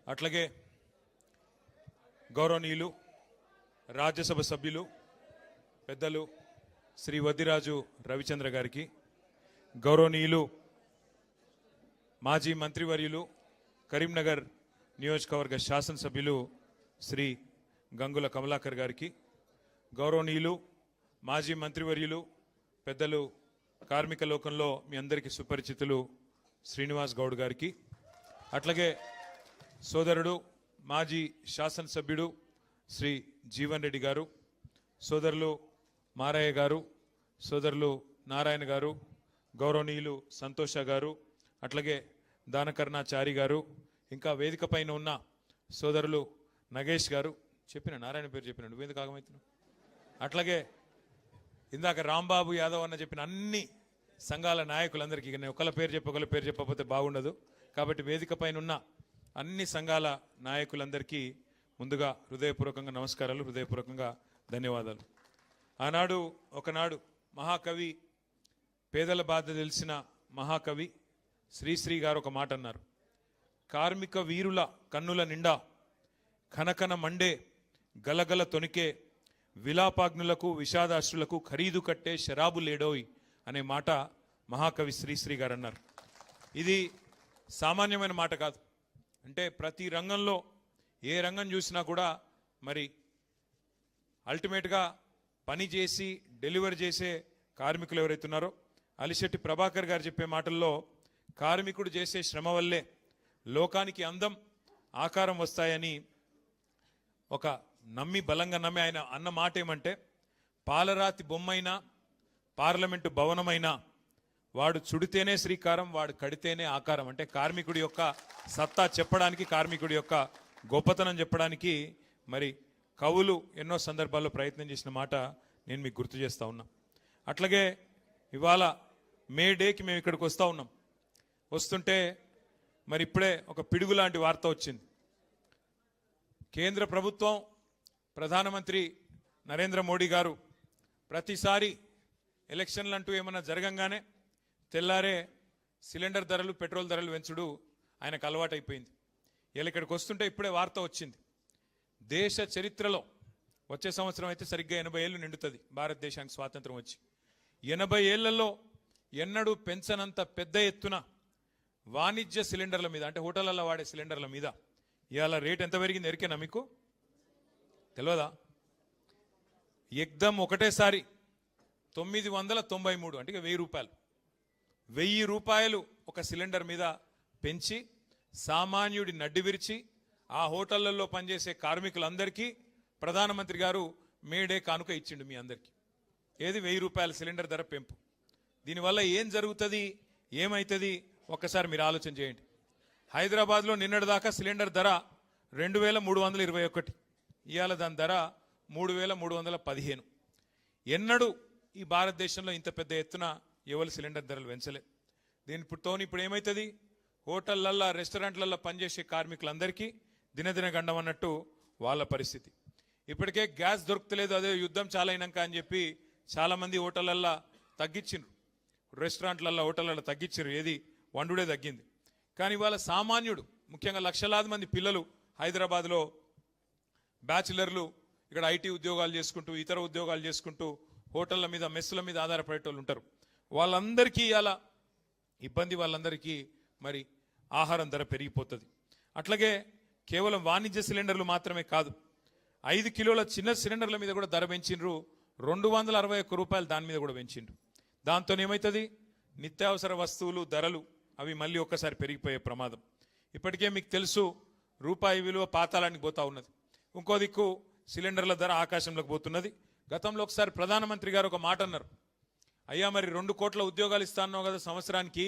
అట్లాగే గౌరవనీయులు రాజ్యసభ సభ్యులు పెద్దలు శ్రీ వద్దిరాజు రవిచంద్ర గారికి, గౌరవనీయులు మాజీ మంత్రివర్యులు కరీంనగర్ నియోజకవర్గ శాసనసభ్యులు శ్రీ గంగుల కమలాకర్ గారికి, గౌరవనీయులు మాజీ మంత్రివర్యులు పెద్దలు కార్మిక లోకంలో మీ అందరికీ సుపరిచితులు శ్రీనివాస్ గౌడ్ గారికి, అట్లాగే సోదరుడు మాజీ శాసనసభ్యుడు శ్రీ జీవన్ రెడ్డి గారు, సోదరులు మారయ్య గారు, సోదరులు నారాయణ గారు, గౌరవనీయులు సంతోష గారు, అట్లాగే దానకర్ణాచారి గారు, ఇంకా వేదిక పైన ఉన్న సోదరులు నగేష్ గారు, చెప్పిన నారాయణ పేరు చెప్పిన నువ్వేందుకు ఆగమవుతున్నావు, అట్లాగే ఇందాక రాంబాబు యాదవ్ అన్న చెప్పిన అన్ని సంఘాల నాయకులందరికీ, నేను ఒకళ్ళ పేరు చెప్పకపోతే బాగుండదు కాబట్టి వేదిక పైన ఉన్న అన్ని సంఘాల నాయకులందరికీ ముందుగా హృదయపూర్వకంగా నమస్కారాలు, హృదయపూర్వకంగా ధన్యవాదాలు. ఆనాడు ఒకనాడు మహాకవి, పేదల బాధ తెలిసిన మహాకవి శ్రీశ్రీ గారు ఒక మాట అన్నారు. కార్మిక వీరుల కన్నుల నిండా కనకన మండే గలగల తొనికే విలాపాగ్నులకు విషాదాశ్రులకు ఖరీదు కట్టే శరాబు లేడోయ్ అనే మాట మహాకవి శ్రీశ్రీ గారు అన్నారు. ఇది సామాన్యమైన మాట కాదు. అంటే ప్రతి రంగంలో ఏ రంగం చూసినా కూడా మరి అల్టిమేట్గా పని చేసి డెలివరీ చేసే కార్మికులు ఎవరైతున్నారో, అలిశెట్టి ప్రభాకర్ గారు చెప్పే మాటల్లో కార్మికుడు చేసే శ్రమ వల్లే లోకానికి అందం ఆకారం వస్తాయని ఒక బలంగా నమ్మి ఆయన అన్న మాట ఏమంటే, పాలరాతి బొమ్మైనా పార్లమెంటు భవనమైనా వాడు చుడితేనే శ్రీకారం, వాడు కడితేనే ఆకారం. అంటే కార్మికుడి యొక్క సత్తా చెప్పడానికి, కార్మికుడి యొక్క గొప్పతనం చెప్పడానికి మరి కవులు ఎన్నో సందర్భాల్లో ప్రయత్నం చేసిన మాట నేను మీకు గుర్తు చేస్తూ ఉన్నా. అట్లాగే ఇవాళ మే డేకి మేము ఇక్కడికి వస్తూ ఉన్నాం. వస్తుంటే మరి ఇప్పుడే ఒక పిడుగు లాంటి వార్త వచ్చింది. కేంద్ర ప్రభుత్వం, ప్రధానమంత్రి నరేంద్ర మోడీ గారు ప్రతిసారి ఎలక్షన్లు అంటూ ఏమన్నా జరగంగానే తెల్లారే సిలిండర్ ధరలు, పెట్రోల్ ధరలు పెంచుడు ఆయనకు అలవాటైపోయింది. ఇలా ఇక్కడికి వస్తుంటే ఇప్పుడే వార్త వచ్చింది. దేశ చరిత్రలో వచ్చే సంవత్సరం అయితే సరిగ్గా 80 ఏళ్ళు నిండుతుంది భారతదేశానికి స్వాతంత్రం వచ్చి. 80 ఏళ్లలో ఎన్నడూ పెంచనంత పెద్ద ఎత్తున వాణిజ్య సిలిండర్ల మీద, అంటే హోటళ్లలో వాడే సిలిండర్ల మీద ఇవాళ రేట్ ఎంత పెరిగింది ఎరికేనా మీకు? తెలియదా? ఎగ్దం ఒకటేసారి 993, అంటే 1000 రూపాయలు, 1000 రూపాయలు ఒక సిలిండర్ మీద పెంచి సామాన్యుడి నడ్డి విరిచి ఆ హోటళ్లలో పనిచేసే కార్మికులందరికీ ప్రధానమంత్రి గారు మేడే కానుక ఇచ్చిండు మీ అందరికీ. ఏది? 1000 రూపాయల సిలిండర్ ధర పెంపు. దీనివల్ల ఏం జరుగుతుంది, ఏమవుతుంది ఒక్కసారి మీరు ఆలోచన చేయండి. హైదరాబాద్లో నిన్నటిదాకా సిలిండర్ ధర 2321, ఇవాళ దాని ధర 3315. ఎన్నడూ ఈ భారతదేశంలో ఇంత పెద్ద ఎత్తున ఎవరు సిలిండర్ ధరలు పెంచలే. దీనితో ఇప్పుడు ఏమవుతుంది, హోటళ్లల్లో, రెస్టారెంట్లలో పనిచేసే కార్మికులందరికీ దినదిన గండం అన్నట్టు వాళ్ళ పరిస్థితి. ఇప్పటికే గ్యాస్ దొరుకుతలేదు, అదే యుద్ధం చాలైనాక అని చెప్పి చాలామంది హోటళ్లల్లో తగ్గించిండ్రు, రెస్టారెంట్లలో హోటళ్లలో తగ్గించారు, ఏది వండుడే తగ్గింది. కానీ ఇవాళ సామాన్యుడు, ముఖ్యంగా లక్షలాది మంది పిల్లలు హైదరాబాద్లో బ్యాచిలర్లు ఇక్కడ ఐటీ ఉద్యోగాలు చేసుకుంటూ, ఇతర ఉద్యోగాలు చేసుకుంటూ హోటళ్ల మీద, మెస్సుల మీద ఆధారపడేటోళ్ళు ఉంటారు. వాళ్ళందరికీ ఇలా ఇబ్బంది, వాళ్ళందరికీ మరి ఆహారం ధర పెరిగిపోతుంది. అట్లాగే కేవలం వాణిజ్య సిలిండర్లు మాత్రమే కాదు, 5 కిలోల చిన్న సిలిండర్ల మీద కూడా ధర పెంచిండ్రు. 261 రూపాయలు దాని మీద కూడా పెంచిండ్రు. దాంతో ఏమవుతుంది, నిత్యావసర వస్తువులు ధరలు అవి మళ్ళీ ఒక్కసారి పెరిగిపోయే ప్రమాదం. ఇప్పటికే మీకు తెలుసు, రూపాయి విలువ పాతాళానికి పోతా ఉన్నది. ఇంకో దిక్కు సిలిండర్ల ధర ఆకాశంలోకి పోతున్నది. గతంలో ఒకసారి ప్రధానమంత్రి గారు ఒక మాట అన్నారు, అయ్యా మరి 2 కోట్ల ఉద్యోగాలు ఇస్తాన్నావు కదా సంవత్సరానికి,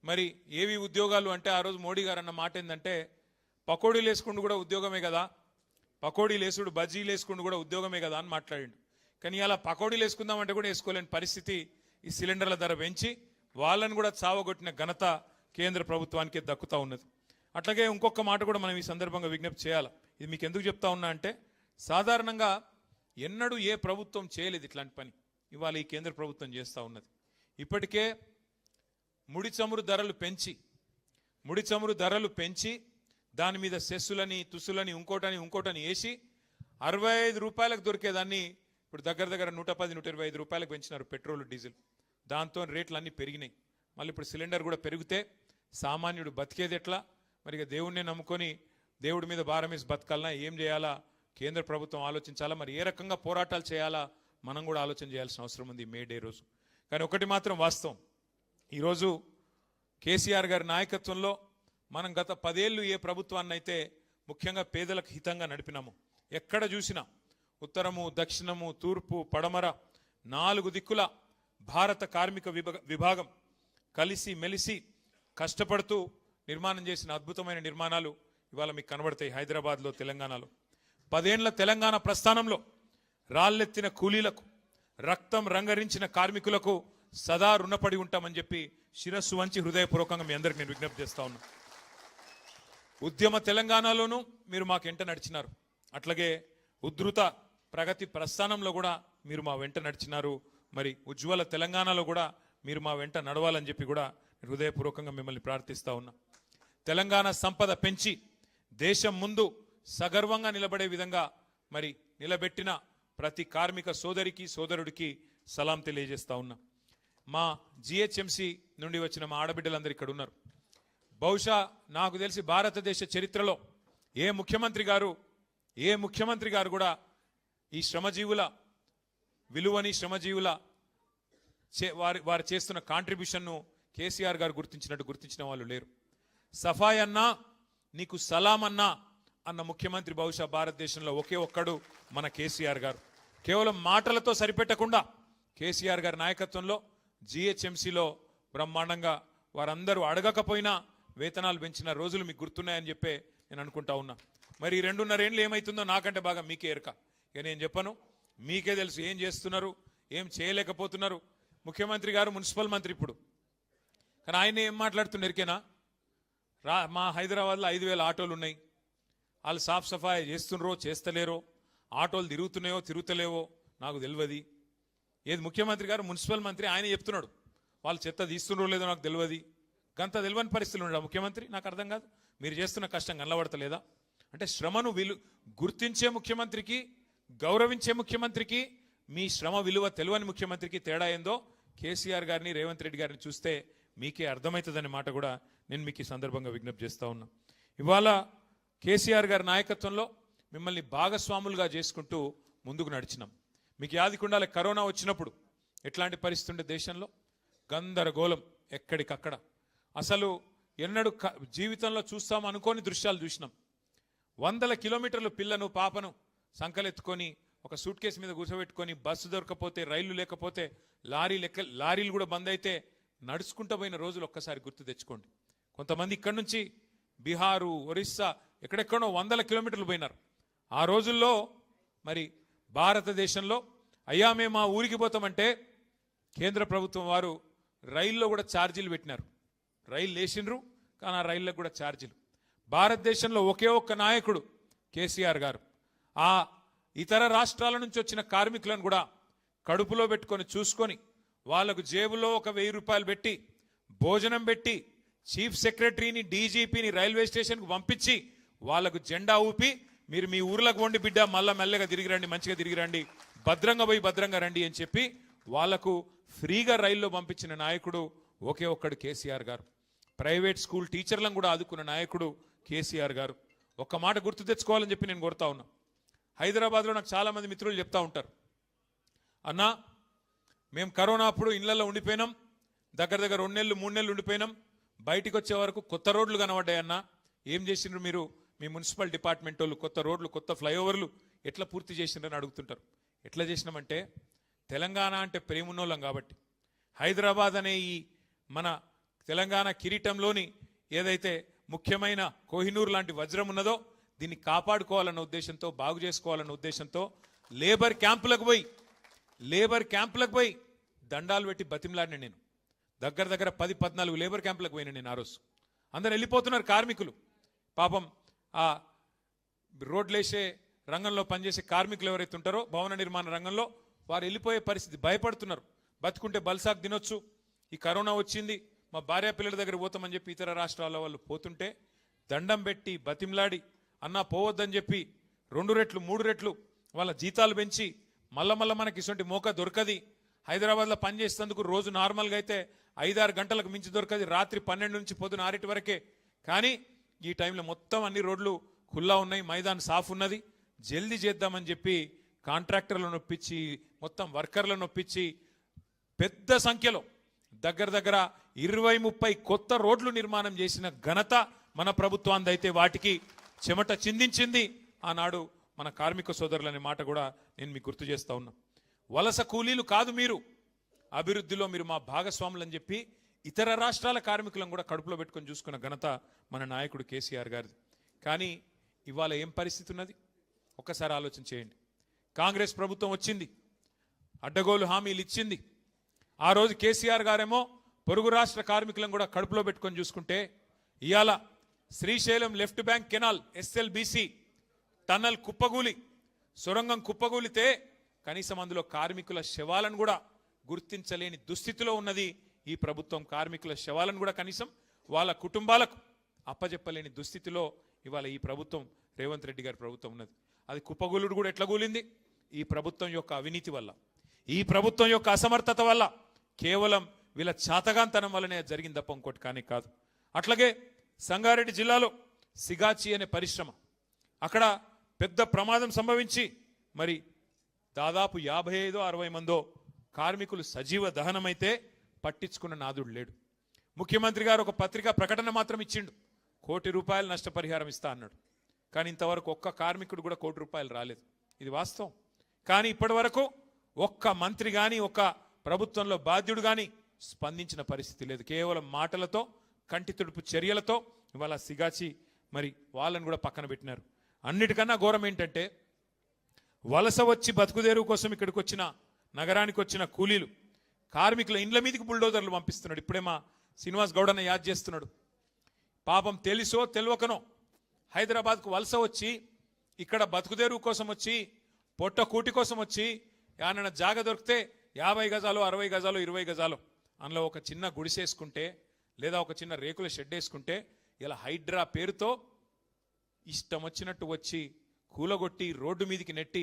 మరి ఏవి ఉద్యోగాలు అంటే ఆ రోజు మోడీ గారు అన్న మాట ఏంటంటే, పకోడీలు వేసుకుంటూ కూడా ఉద్యోగమే కదా, పకోడీలు వేసుడు, బజ్జీలు వేసుకుంటూ కూడా ఉద్యోగమే కదా అని మాట్లాడిండు. కానీ అలా పకోడీలు వేసుకుందామంటే కూడా వేసుకోలేని పరిస్థితి ఈ సిలిండర్ల ధర పెంచి వాళ్ళని కూడా చావగొట్టిన ఘనత కేంద్ర ప్రభుత్వానికి దక్కుతా ఉన్నది. అట్లాగే ఇంకొక మాట కూడా మనం ఈ సందర్భంగా విజ్ఞప్తి చేయాలి. ఇది మీకు ఎందుకు చెప్తా ఉన్నా అంటే, సాధారణంగా ఎన్నడూ ఏ ప్రభుత్వం చేయలేదు ఇట్లాంటి పని, ఇవాళ ఈ కేంద్ర ప్రభుత్వం చేస్తూ ఉన్నది. ఇప్పటికే ముడి చమురు ధరలు పెంచి దాని మీద సెస్సులని తుస్సులని ఇంకోటని వేసి 65 రూపాయలకు దొరికేదాన్ని ఇప్పుడు దగ్గర 110 125 రూపాయలకు పెంచినారు పెట్రోల్ డీజిల్. దాంతో రేట్లు అన్నీ పెరిగినాయి. మళ్ళీ ఇప్పుడు సిలిండర్ కూడా పెరిగితే సామాన్యుడు బతికేది ఎట్లా? మరి ఇక దేవుణ్ణి నమ్ముకొని దేవుడి మీద భారం వేసి బతకాలన్నా ఏం చేయాలా కేంద్ర ప్రభుత్వం ఆలోచించాలా, మరి ఏ రకంగా పోరాటాలు చేయాలా మనం కూడా ఆలోచన చేయాల్సిన అవసరం ఉంది మే డే రోజు. కానీ ఒకటి మాత్రం వాస్తవం, ఈరోజు కేసీఆర్ గారి నాయకత్వంలో మనం గత 10 ఏళ్ళు ఏ ప్రభుత్వాన్ని అయితే ముఖ్యంగా పేదలకు హితంగా నడిపినాము, ఎక్కడ చూసినా ఉత్తరము దక్షిణము తూర్పు పడమర 4 దిక్కుల భారత కార్మిక విభాగం కలిసి మెలిసి కష్టపడుతూ నిర్మాణం చేసిన అద్భుతమైన నిర్మాణాలు ఇవాళ మీకు కనబడతాయి. హైదరాబాద్లో తెలంగాణలో 10 ఏళ్ల తెలంగాణ ప్రస్థానంలో రాళ్ళెత్తిన కూలీలకు రక్తం రంగరించిన కార్మికులకు సదా రుణపడి ఉంటామని చెప్పి శిరస్సు వంచి హృదయపూర్వకంగా మీ అందరికి నేను విజ్ఞప్తి చేస్తా ఉన్నా. ఉద్యమ తెలంగాణలోనూ మీరు మాకు వెంట నడిచినారు, అట్లాగే ఉద్ధృత ప్రగతి ప్రస్థానంలో కూడా మీరు మా వెంట నడిచినారు. మరి ఉజ్వల తెలంగాణలో కూడా మీరు మా వెంట నడవాలని చెప్పి కూడా హృదయపూర్వకంగా మిమ్మల్ని ప్రార్థిస్తా ఉన్నా. తెలంగాణ సంపద పెంచి దేశం ముందు సగర్వంగా నిలబడే విధంగా మరి నిలబెట్టిన ప్రతి కార్మిక సోదరికి సోదరుడికి సలాం తెలియజేస్తా ఉన్నా. మా జిహెచ్ఎంసి నుండి వచ్చిన మా ఆడబిడ్డలందరూ ఇక్కడ ఉన్నారు. బహుశా నాకు తెలిసి భారతదేశ చరిత్రలో ఏ ముఖ్యమంత్రి గారు కూడా ఈ శ్రమజీవుల విలువని శ్రమజీవుల వారు చేస్తున్న కాంట్రిబ్యూషన్ను కేసీఆర్ గారు గుర్తించిన వాళ్ళు లేరు. సఫాయి అన్నా నీకు సలాం అన్నా అన్న ముఖ్యమంత్రి బహుశా భారతదేశంలో ఒకే ఒక్కడు మన కేసీఆర్ గారు. కేవలం మాటలతో సరిపెట్టకుండా కేసీఆర్ గారి నాయకత్వంలో జిహెచ్ఎంసీలో బ్రహ్మాండంగా వారందరూ అడగకపోయినా వేతనాలు పెంచిన రోజులు మీకు గుర్తున్నాయని చెప్పే నేను అనుకుంటా ఉన్నా. మరి 2.5 ఏళ్ళు ఏమవుతుందో నాకంటే బాగా మీకే ఎరక. ఇక నేను చెప్పను, మీకే తెలుసు ఏం చేస్తున్నారు, ఏం చేయలేకపోతున్నారు. ముఖ్యమంత్రి గారు మున్సిపల్ మంత్రి ఇప్పుడు, కానీ ఆయన ఏం మాట్లాడుతున్నారు ఎరికేనా? మా హైదరాబాద్లో 5,000 ఆటోలు ఉన్నాయి, వాళ్ళు సాఫ్ సఫాయి చేస్తున్నారో చేస్తలేరో, ఆటోలు తిరుగుతున్నాయో తిరుగుతలేవో నాకు తెలియదు. ఏది ముఖ్యమంత్రి గారు మున్సిపల్ మంత్రి ఆయన చెప్తున్నాడు వాళ్ళు చెత్త తీస్తున్నారో లేదో నాకు తెలియదు. గంత తెలియని పరిస్థితులు ఉన్నాడు ముఖ్యమంత్రి. నాకు అర్థం కాదు, మీరు చేస్తున్న కష్టం కనబడతలేదా? అంటే శ్రమను గుర్తించే ముఖ్యమంత్రికి, గౌరవించే ముఖ్యమంత్రికి, మీ శ్రమ విలువ తెలియని ముఖ్యమంత్రికి తేడా ఏందో కేసీఆర్ గారిని రేవంత్ రెడ్డి గారిని చూస్తే మీకే అర్థమవుతుందనే మాట కూడా నేను మీకు ఈ సందర్భంగా విజ్ఞప్తి చేస్తా ఉన్నా. ఇవాళ కేసీఆర్ గారి నాయకత్వంలో మిమ్మల్ని భాగస్వాములుగా చేసుకుంటూ ముందుకు నడిచినాం. మీకు యాదికుండాలి, కరోనా వచ్చినప్పుడు ఎట్లాంటి పరిస్థితి ఉండే దేశంలో, గందరగోళం ఎక్కడికక్కడ. అసలు ఎన్నడూ జీవితంలో చూస్తాం అనుకోని దృశ్యాలు చూసినాం. 100 కిలోమీటర్లు పిల్లను పాపను సంకలెత్తుకొని ఒక సూట్ కేసు మీద కూర్చోబెట్టుకొని బస్సు దొరకపోతే, రైళ్లు లేకపోతే, లారీలు కూడా బంద్ అయితే నడుచుకుంటూ పోయిన రోజులు ఒక్కసారి గుర్తు తెచ్చుకోండి. కొంతమంది ఇక్కడి నుంచి బీహారు ఒరిస్సా ఎక్కడెక్కడో 100 కిలోమీటర్లు పోయినారు. ఆ రోజుల్లో మరి భారతదేశంలో అయ్యా మేము మా ఊరికి పోతామంటే కేంద్ర ప్రభుత్వం వారు రైల్లో కూడా ఛార్జీలు పెట్టినారు. రైలు వేసిండ్రు కానీ ఆ రైళ్ళకు కూడా ఛార్జీలు. భారతదేశంలో ఒకే ఒక్క నాయకుడు కేసీఆర్ గారు ఆ ఇతర రాష్ట్రాల నుంచి వచ్చిన కార్మికులను కూడా కడుపులో పెట్టుకొని చూసుకొని వాళ్లకు జేబులో ఒక 1000 రూపాయలు పెట్టి భోజనం పెట్టి చీఫ్ సెక్రటరీని డీజీపీని రైల్వే స్టేషన్కు పంపించి వాళ్లకు జెండా ఊపి మీరు మీ ఊర్లకు వండి బిడ్డ మళ్ళా మెల్లగా తిరిగి రండి, మంచిగా తిరిగి రండి, భద్రంగా పోయి భద్రంగా రండి అని చెప్పి వాళ్లకు ఫ్రీగా రైల్లో పంపించిన నాయకుడు ఒకే ఒక్కడు కేసీఆర్ గారు. ప్రైవేట్ స్కూల్ టీచర్లను కూడా ఆదుకున్న నాయకుడు కేసీఆర్ గారు. ఒక్క మాట గుర్తు తెచ్చుకోవాలని చెప్పి నేను కోరుతా ఉన్నా. హైదరాబాద్లో నాకు చాలామంది మిత్రులు చెప్తా ఉంటారు, అన్నా మేము కరోనా అప్పుడు ఇళ్లలో ఉండిపోయినాం, దగ్గర 2 నెలలు 3 నెలలు ఉండిపోయినాం, బయటికి వచ్చే వరకు కొత్త రోడ్లు కనబడ్డాయన్నా, ఏం చేసిండ్రు మీరు, మీ మున్సిపల్ డిపార్ట్మెంట్ వాళ్ళు కొత్త రోడ్లు కొత్త ఫ్లైఓవర్లు ఎట్లా పూర్తి చేసిండ్రని అడుగుతుంటారు. ఎట్లా చేసినామంటే తెలంగాణ అంటే ప్రేమున్నోళ్ళం కాబట్టి, హైదరాబాద్ అనే ఈ మన తెలంగాణ కిరీటంలోని ఏదైతే ముఖ్యమైన కోహినూర్ లాంటి వజ్రం ఉన్నదో దీన్ని కాపాడుకోవాలన్న ఉద్దేశంతో, బాగు చేసుకోవాలన్న ఉద్దేశంతో లేబర్ క్యాంపులకు పోయి దండాలు పెట్టి బతిమలాడిన నేను. దగ్గర 10-14 లేబర్ క్యాంపులకు పోయిన నేను. ఆ రోజు అందరు వెళ్ళిపోతున్నారు కార్మికులు. పాపం ఆ రోడ్లేసే రంగంలో పనిచేసే కార్మికులు ఎవరైతే ఉంటారో భవన నిర్మాణ రంగంలో వారు వెళ్ళిపోయే పరిస్థితి, భయపడుతున్నారు. బతుకుంటే బల్సాకు తినొచ్చు, ఈ కరోనా వచ్చింది మా భార్య పిల్లల దగ్గర పోతామని చెప్పి ఇతర రాష్ట్రాల వాళ్ళు పోతుంటే దండం పెట్టి బతిమ్లాడి అన్నా పోవద్దని చెప్పి 2 రెట్లు 3 రెట్లు వాళ్ళ జీతాలు పెంచి మళ్ళా మనకి ఇటువంటి మోక దొరకది. హైదరాబాద్లో పనిచేసేందుకు రోజు నార్మల్గా అయితే 5-6 గంటలకు మించి దొరకది, రాత్రి 12 నుంచి పొద్దున 6 వరకే. కానీ ఈ టైంలో మొత్తం అన్ని రోడ్లు ఖుల్లా ఉన్నాయి, మైదాన్ సాఫ్ ఉన్నది, జల్దీ చేద్దామని చెప్పి కాంట్రాక్టర్లను ఒప్పించి మొత్తం వర్కర్లను ఒప్పించి పెద్ద సంఖ్యలో దగ్గర 20-30 కొత్త రోడ్లు నిర్మాణం చేసిన ఘనత మన ప్రభుత్వాన్ని. అయితే వాటికి చెమట చిందించింది ఆనాడు మన కార్మిక సోదరులనే మాట కూడా నేను మీకు గుర్తు చేస్తా ఉన్నా. వలస కూలీలు కాదు మీరు, అభివృద్ధిలో మీరు మా భాగస్వాములు అని చెప్పి ఇతర రాష్ట్రాల కార్మికులను కూడా కడుపులో పెట్టుకొని చూసుకున్న ఘనత మన నాయకుడు కేసీఆర్ గారిది. కానీ ఇవాళ ఏం పరిస్థితి ఉన్నది ఒక్కసారి ఆలోచన చేయండి. కాంగ్రెస్ ప్రభుత్వం వచ్చింది, అడ్డగోలు హామీలు ఇచ్చింది. ఆ రోజు కేసీఆర్ గారేమో పొరుగు రాష్ట్ర కార్మికులను కూడా కడుపులో పెట్టుకొని చూసుకుంటే ఇవాళ Srisailam left bank canal SLBC tunnel కుప్పగూలి సొరంగం కుప్పగూలితే కనీసం అందులో కార్మికుల శవాలను కూడా గుర్తించలేని దుస్థితిలో ఉన్నది ఈ ప్రభుత్వం. కార్మికుల శవాలను కూడా కనీసం వాళ్ళ కుటుంబాలకు అప్పజెప్పలేని దుస్థితిలో ఇవాళ ఈ ప్రభుత్వం, రేవంత్ రెడ్డి గారి ప్రభుత్వం ఉన్నది. అది కుప్పగూలుడు కూడా ఎట్లా కూలింది? ఈ ప్రభుత్వం యొక్క అవినీతి వల్ల, ఈ ప్రభుత్వం యొక్క అసమర్థత వల్ల, కేవలం వీళ్ళ చాతగాంతనం వల్లనే జరిగింది తప్ప ఇంకోటి కానీ కాదు. అట్లాగే సంగారెడ్డి జిల్లాలో సిగాచి అనే పరిశ్రమ, అక్కడ పెద్ద ప్రమాదం సంభవించి మరి దాదాపు 55-60 మందో కార్మికులు సజీవ దహనమైతే పట్టించుకున్న నాదుడు లేడు. ముఖ్యమంత్రి గారు ఒక పత్రికా ప్రకటన మాత్రం ఇచ్చిండు, ₹1 కోటి నష్టపరిహారం ఇస్తా అన్నాడు. కానీ ఇంతవరకు ఒక్క కార్మికుడు కూడా ₹1 కోటి రాలేదు. ఇది వాస్తవం. కానీ ఇప్పటి వరకు ఒక్క మంత్రి కానీ ఒక్క ప్రభుత్వంలో బాధ్యుడు కానీ స్పందించిన పరిస్థితి లేదు. కేవలం మాటలతో, కంటి తుడుపు చర్యలతో ఇవాళ సిగాచి మరి వాళ్ళని కూడా పక్కన పెట్టినారు. అన్నిటికన్నా ఘోరం ఏంటంటే వలస వచ్చి బతుకుదేరు కోసం ఇక్కడికి వచ్చిన, నగరానికి వచ్చిన కూలీలు కార్మికుల ఇండ్ల మీదకి బుల్డోజర్లు పంపిస్తున్నాడు. ఇప్పుడే మా శ్రీనివాస్ గౌడన్న యాద్ చేస్తున్నాడు. పాపం తెలుసో తెలియకనో హైదరాబాద్కు వలస వచ్చి ఇక్కడ బతుకుదేరు కోసం వచ్చి, పొట్ట కూటి కోసం వచ్చి ఏమన్నా జాగ దొరికితే 50 గజాలు 60 గజాలు 20 గజాలు అందులో ఒక చిన్న గుడిసేసుకుంటే లేదా ఒక చిన్న రేకుల షెడ్ వేసుకుంటే ఇలా హైడ్రా పేరుతో ఇష్టం వచ్చినట్టు వచ్చి కూలగొట్టి రోడ్డు మీదికి నెట్టి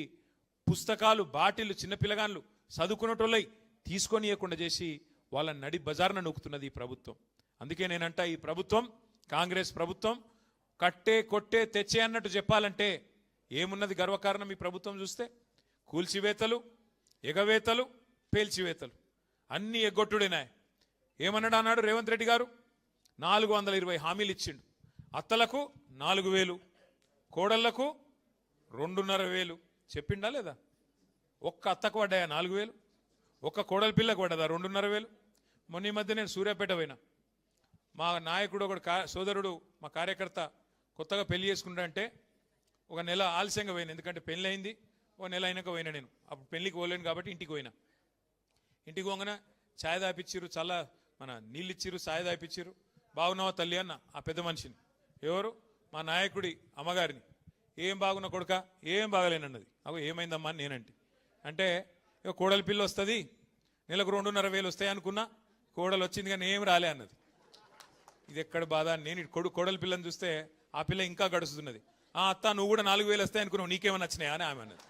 పుస్తకాలు, బాటిల్, చిన్నపిల్లగాన్లు చదువుకున్నటోళ్ళై తీసుకొనియకుండా చేసి వాళ్ళ నడి బజార్న నొక్కుతున్నది ఈ ప్రభుత్వం. అందుకే నేనంట ఈ ప్రభుత్వం, కాంగ్రెస్ ప్రభుత్వం కట్టే కొట్టే తెచ్చే అన్నట్టు చెప్పాలంటే ఏమున్నది గర్వకారణం? ఈ ప్రభుత్వం చూస్తే కూల్చివేతలు, ఎగవేతలు, పేల్చివేతలు అన్నీ ఎగ్గొట్టుడేనాయి. ఏమన్నాడు అన్నాడు రేవంత్ రెడ్డి గారు? 420 హామీలు ఇచ్చిండు. అత్తలకు 4000, కోడళ్లకు 2,500 చెప్పిండా లేదా? ఒక్క అత్తకు పడ్డాయా 4000? ఒక్క కోడల పిల్లకు పడ్డదా 2,500? మొన్న ఈ మధ్య నేను సూర్యాపేట పోయినా. మా నాయకుడు ఒక సోదరుడు, మా కార్యకర్త కొత్తగా పెళ్లి చేసుకుంటా ఒక నెల ఆలస్యంగా పోయినా. ఎందుకంటే పెళ్లి అయింది, ఒక నెల అయినాక పోయినా. నేను అప్పుడు పెళ్లికి పోలేను కాబట్టి ఇంటికి పోయినా. ఇంటికి పోగానే ఛాయ్ దాపిచ్చిర్రు, చల్ల మన నీళ్ళు ఇచ్చిర్రు, ఛాయ్ దాపిచ్చిర్రు. బాగున్నావా తల్లి అన్న ఆ పెద్ద మనిషిని. ఎవరు? మా నాయకుడి అమ్మగారిని. ఏం బాగున్నా కొడుక? ఏం బాగలేనన్నది. అగో ఏమైందమ్మా అని నేనంటే, అంటే ఇక కోడలి పిల్ల వస్తుంది, నెలకు 2,500 వస్తాయి అనుకున్నా, కోడలు వచ్చింది కానీ ఏం రాలే అన్నది. ఇది ఎక్కడ బాధ? నేను కోడలి పిల్లని చూస్తే ఆ పిల్ల ఇంకా గడుస్తున్నది. ఆ అత్త నువ్వు కూడా 4,000 వస్తాయి అనుకున్నావు, నీకేమైనా నచ్చినాయా అని ఆమె అన్నది.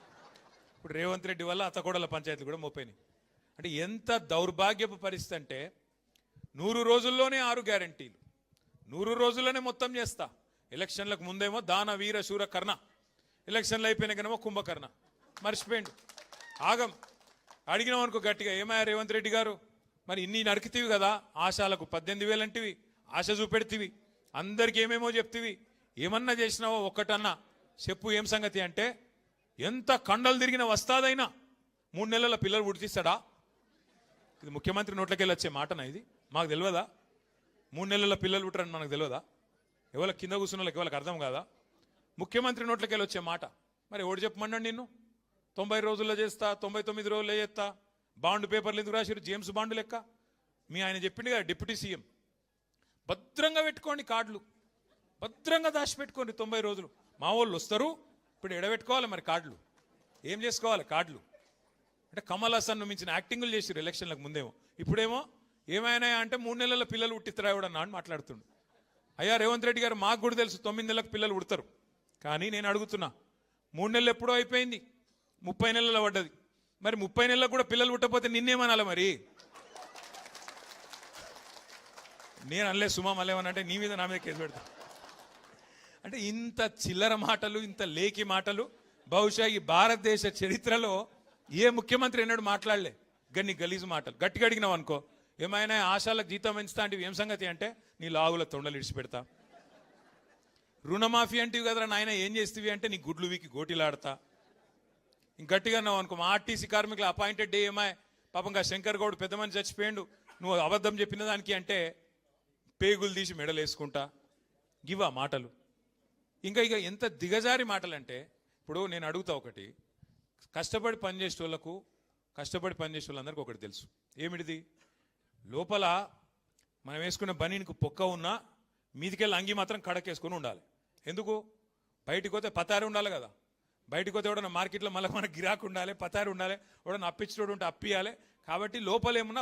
ఇప్పుడు రేవంత్ రెడ్డి వల్ల అత్త కోడల పంచాయతీలు కూడా మోపోయినాయి. అంటే ఎంత దౌర్భాగ్యపు పరిస్థితి అంటే 100 రోజుల్లోనే 6 గ్యారంటీలు, 100 రోజుల్లోనే మొత్తం చేస్తా. ఎలక్షన్లకు ముందేమో దాన వీర శూర కర్ణ, ఎలక్షన్లు అయిపోయినాకనేమో కుంభకర్ణ. మర్చిపోయిండు. ఆగం. అడిగినాం అనుకో గట్టిగా, ఏమయ్యా రేవంత్ రెడ్డి గారు మరి ఇన్ని నరికితీవి కదా, ఆశాలకు 18,000 అంటివి, ఆశ చూపెడితివి, అందరికి ఏమేమో చెప్తివి, ఏమన్నా చేసినావో ఒక్కటన్నా చెప్పు ఏం సంగతి అంటే, ఎంత కండలు తిరిగిన వస్తాదైనా 3 నెలల పిల్లలు పుడితిస్తాడా? ఇది ముఖ్యమంత్రి నోట్లకెళ్ళి వచ్చే మాటనా? ఇది మాకు తెలియదా? 3 నెలల పిల్లలు పుట్టరని మనకు తెలియదా? ఎవరి కింద కూర్చున్న వాళ్ళకి ఎవరికి అర్థం కాదా? ముఖ్యమంత్రి నోట్లకెళ్ళి వచ్చే మాట. మరి ఎవడు చెప్పమన్నాడు నిన్ను? 90 రోజుల్లో చేస్తా, 99 రోజుల్లో చేస్తా. బాండ్ పేపర్లు ఎందుకు రాసిరు? జేమ్స్ బాండ్ లెక్క. మీ ఆయన చెప్పిండు కదా డిప్యూటీ సీఎం, భద్రంగా పెట్టుకోండి కార్డులు, భద్రంగా దాచిపెట్టుకోండి 90 రోజులు. మా వాళ్ళు వస్తారు, ఇప్పుడు ఎడబెట్టుకోవాలి మరి కార్డులు. ఏం చేసుకోవాలి కార్డులు? అంటే కమల్ హాసన్ మించిన యాక్టింగ్లు చేసిరు ఎలక్షన్లకు ముందేమో. ఇప్పుడేమో ఏమైనా అంటే 3 నెలల పిల్లలు పుట్టిస్తారా ఎవడన్నా అని మాట్లాడుతుండు. అయ్యా రేవంత్ రెడ్డి గారు మాకు కూడా తెలుసు 9 నెలలకు పిల్లలు పుడతారు. కానీ నేను అడుగుతున్నా 3 నెలలు ఎప్పుడో అయిపోయింది, 30 నెలల్లో పడ్డది. మరి 30 నెలలకు కూడా పిల్లలు పుట్టకపోతే నిన్నేమనాలి మరి? నేను అనలే సుమా మళ్ళేమనంటే నీ మీద నా మీద కేసు పెడతా. అంటే ఇంత చిల్లర మాటలు, ఇంత లేఖి మాటలు బహుశా ఈ భారతదేశ చరిత్రలో ఏ ముఖ్యమంత్రి ఎన్నడూ మాట్లాడలే. గన్ని గలీజు మాటలు గట్టిగా అడిగినావు అనుకో, ఏమైనా ఆశాలకు జీతం పెంచుతా అంటే ఏం సంగతి అంటే నీ లాగుల తొండలు ఇడిచిపెడతా. రుణమాఫీ అంటివి కదరా నాయన ఏం చేస్తేవి అంటే నీ గుడ్లు వీకి గోటిలాడతా. ఇంక గట్టిగా అన్నావు అనుకో, మా ఆర్టీసీ కార్మికుల అపాయింటెడ్ డే ఏమాయ్ పాపంగా శంకర్ గౌడ్ పెద్ద మంది చచ్చిపోయిండు, నువ్వు అబద్ధం చెప్పిన దానికి అంటే పేగులు తీసి మెడలేసుకుంటా. గివా మాటలు. ఇంకా ఇక ఎంత దిగజారి మాటలు అంటే, ఇప్పుడు నేను అడుగుతా ఒకటి, కష్టపడి పనిచేసే వాళ్ళందరికీ ఒకటి తెలుసు. ఏమిటిది? లోపల మనం వేసుకున్న బనీనికి పొక్క ఉన్నా మీదికెళ్ళి అంగి మాత్రం కడకేసుకొని ఉండాలి. ఎందుకు? బయటికి పోతే పతారి ఉండాలి కదా. బయటికి పోతే ఎవడన్నా మార్కెట్లో మళ్ళీ మనకు గిరాకు ఉండాలి, పతారి ఉండాలి, ఎవడన్నా అప్పించోడు ఉంటే అప్పియాలి. కాబట్టి లోపలేమున్నా